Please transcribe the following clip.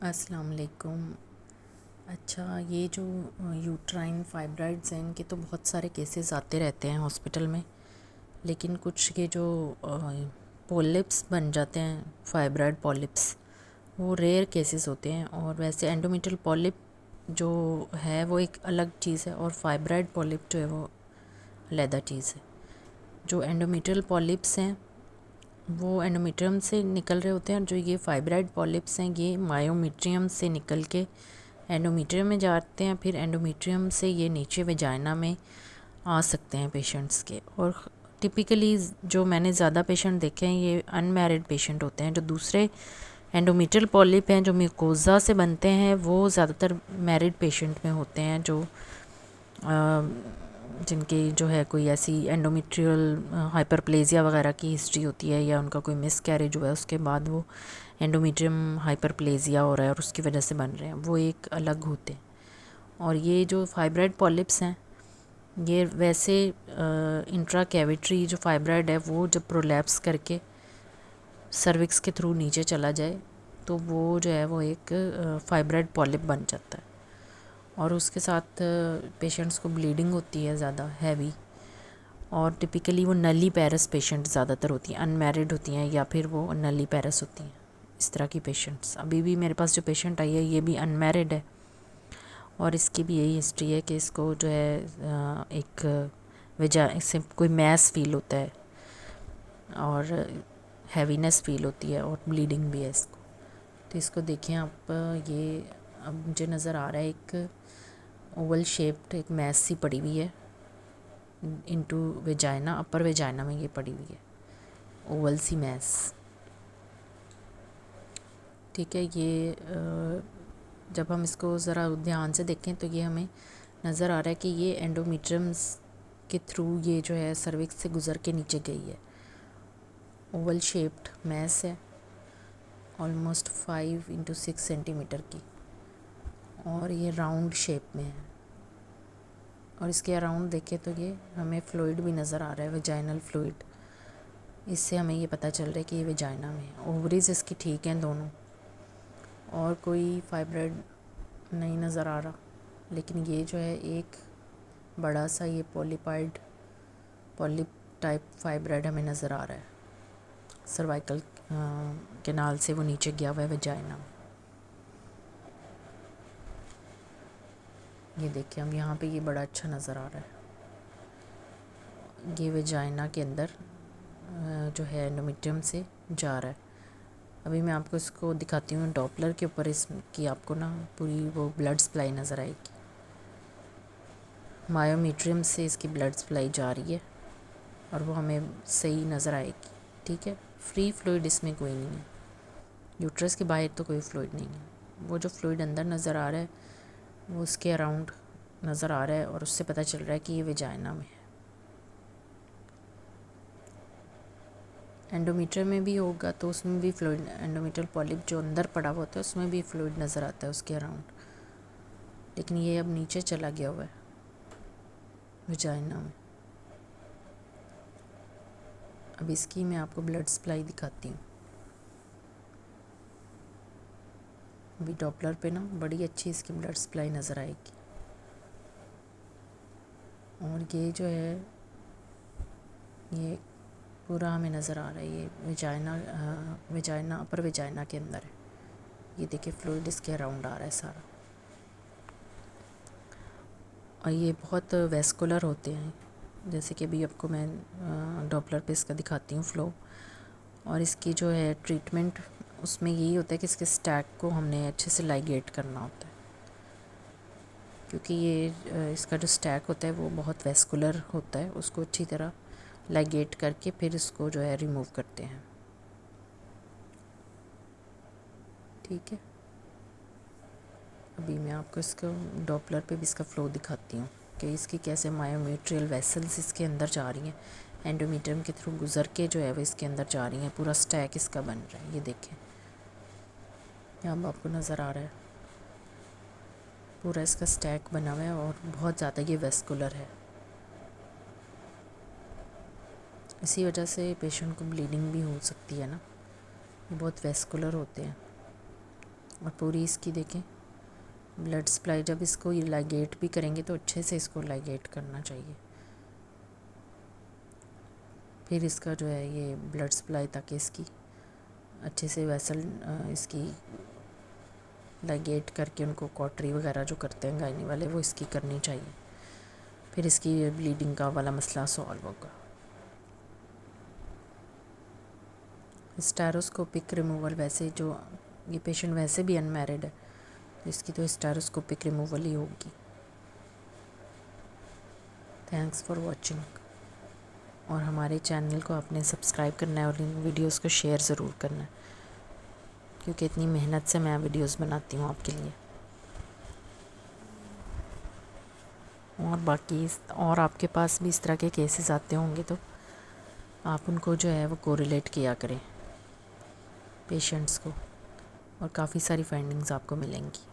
अस्सलाम वालेकुम। अच्छा, ये जो यूट्राइन फाइब्रॉइड्स हैं, इनके तो बहुत सारे केसेस आते रहते हैं हॉस्पिटल में। लेकिन कुछ के जो पॉलिप्स बन जाते हैं, फाइब्रॉइड पॉलिप्स, वो रेयर केसेस होते हैं। और वैसे एंडोमेट्रियल पॉलिप जो है वो एक अलग चीज़ है, और फाइब्रॉइड पॉलिप जो है वो अलग चीज़ है। जो एंडोमेट्रियल पॉलिप्स हैं वो एंडोमेट्रियम से निकल रहे होते हैं, और जो ये फाइब्रॉइड पॉलिप्स हैं ये मायोमेट्रियम से निकल के एंडोमेट्रियम में जाते हैं। फिर एंडोमेट्रियम से ये नीचे वेजाइना में आ सकते हैं पेशेंट्स के। और टिपिकली जो मैंने ज़्यादा पेशेंट देखे हैं ये अनमैरिड पेशेंट होते हैं। जो दूसरे एंडोमेट्रियल पॉलिप हैं जो म्यूकोजा से बनते हैं वो ज़्यादातर मैरिड पेशेंट में होते हैं, जो जिनकी जो है कोई ऐसी एंडोमेट्रियल हाइपरप्लेजिया वगैरह की हिस्ट्री होती है, या उनका कोई मिस कैरेज हुआ है उसके बाद वो एंडोमेट्रियम हाइपरप्लेजिया हो रहा है और उसकी वजह से बन रहे हैं, वो एक अलग होते हैं। और ये जो फाइब्रॉइड पॉलिप्स हैं ये वैसे इंट्रा कैविटरी जो फाइब्रॉइड है वो जब प्रोलैप्स करके सर्विक्स के थ्रू नीचे चला जाए तो वो जो है वो एक फाइब्रॉइड पॉलिप बन जाता है। और उसके साथ पेशेंट्स को ब्लीडिंग होती है ज़्यादा हैवी। और टिपिकली वो नली पैरस पेशेंट ज़्यादातर होती हैं, अनमैरिड होती हैं या फिर वो नली पैरस होती हैं। इस तरह की पेशेंट्स, अभी भी मेरे पास जो पेशेंट आई है ये भी अनमैरिड है, और इसकी भी यही हिस्ट्री है कि इसको जो है एक वजह इससे कोई मैस फील होता है और हैवीनेस फील होती है और ब्लीडिंग भी है इसको। तो इसको देखें आप, ये अब मुझे नज़र आ रहा है एक ओवल शेप्ड एक मैस सी पड़ी हुई है इनटू वेजाइना, अपर वेजाइना में ये पड़ी हुई है ओवल सी मैस। ठीक है, ये जब हम इसको ज़रा ध्यान से देखें तो ये हमें नज़र आ रहा है कि ये एंडोमेट्रियम्स के थ्रू ये जो है सर्विक्स से गुज़र के नीचे गई है। ओवल शेप्ड मैस है, ऑलमोस्ट 5 × 6 सेंटीमीटर की, और ये राउंड शेप में है। और इसके अराउंड देखें तो ये हमें फ्लूइड भी नज़र आ रहा है, वेजाइनल फ्लूइड। इससे हमें ये पता चल रहा है कि ये वेजाइना में है। ओवरीज इसकी ठीक हैं दोनों, और कोई फाइब्रॉइड नहीं नज़र आ रहा। लेकिन ये जो है एक बड़ा सा ये पॉलिप टाइप फाइब्रॉइड हमें नज़र आ रहा है, सर्वाइकल कैनाल से वो नीचे गया हुआ है वेजाइना में। ये देखिए हम यहाँ पे, ये बड़ा अच्छा नज़र आ रहा है। ये वेजाइना के अंदर जो है एंडोमेट्रियम से जा रहा है। अभी मैं आपको इसको दिखाती हूँ डॉपलर के ऊपर, इसकी आपको ना पूरी वो ब्लड सप्लाई नज़र आएगी। मायोमेट्रियम से इसकी ब्लड सप्लाई जा रही है और वो हमें सही नज़र आएगी। ठीक है, फ्री फ्लूइड इसमें कोई नहीं है, यूट्रस के बाहर तो कोई फ्लूइड नहीं है। वो जो फ्लूइड अंदर नज़र आ रहा है वो उसके अराउंड नज़र आ रहा है, और उससे पता चल रहा है कि ये वेजाइना में है। एंडोमीटर में भी होगा तो उसमें भी फ्लूइड, एंडोमेट्रियल पॉलिप जो अंदर पड़ा हुआ होता है उसमें भी फ्लूइड नज़र आता है उसके अराउंड। लेकिन ये अब नीचे चला गया हुआ है वेजाइना में। अब इसकी मैं आपको ब्लड सप्लाई दिखाती हूँ। अभी डॉपलर पे ना बड़ी अच्छी इसकी ब्लड सप्लाई नज़र आएगी। और ये जो है ये पूरा हमें नज़र आ रहा है, ये वेजाइना अपर वेजाइना के अंदर है। ये देखिए फ्लूइड इसके अराउंड आ रहा है सारा, और ये बहुत वेस्कुलर होते हैं। जैसे कि अभी आपको मैं डॉपलर पे इसका दिखाती हूँ फ्लो। और इसकी जो है ट्रीटमेंट उसमें यही होता है कि इसके स्टैक को हमने अच्छे से लाइगेट करना होता है, क्योंकि ये इसका जो स्टैक होता है वो बहुत वेस्कुलर होता है। उसको अच्छी तरह लाइगेट करके फिर इसको जो है रिमूव करते हैं। ठीक है, अभी मैं आपको इसको डॉपलर पे भी इसका फ़्लो दिखाती हूँ कि इसकी कैसे मायोमेट्रियल वेसल्स इसके अंदर जा रही हैं, एंडोमेट्रियम के थ्रू गुज़र के जो है वो इसके अंदर जा रही हैं। पूरा स्टैक इसका बन रहा है, ये देखें यहाँ आपको नज़र आ रहा है पूरा इसका स्टैक बना हुआ है, और बहुत ज़्यादा ये वेस्कुलर है। इसी वजह से पेशेंट को ब्लीडिंग भी हो सकती है ना, ये बहुत वेस्कुलर होते हैं। और पूरी इसकी देखें ब्लड सप्लाई, जब इसको ये लाइगेट भी करेंगे तो अच्छे से इसको लाइगेट करना चाहिए। फिर इसका जो है ये ब्लड सप्लाई ताकि इसकी अच्छे से वेसल इसकी लाइगेट करके उनको कॉटरी वगैरह जो करते हैं गायनी वाले वो इसकी करनी चाहिए। फिर इसकी ब्लीडिंग का वाला मसला सॉल्व होगा। स्टेरोस्कोपिक रिमूवल, वैसे जो ये पेशेंट वैसे भी अनमैरिड है तो इसकी तो स्टेरोस्कोपिक रिमूवल ही होगी। Thanks for watching. और हमारे चैनल को आपने सब्सक्राइब करना है और इन वीडियोस को शेयर ज़रूर करना है, क्योंकि इतनी मेहनत से मैं वीडियोस बनाती हूँ आपके लिए। और बाकी और आपके पास भी इस तरह के केसेस आते होंगे तो आप उनको जो है वो कोरिलेट किया करें पेशेंट्स को, और काफ़ी सारी फाइंडिंग्स आपको मिलेंगी।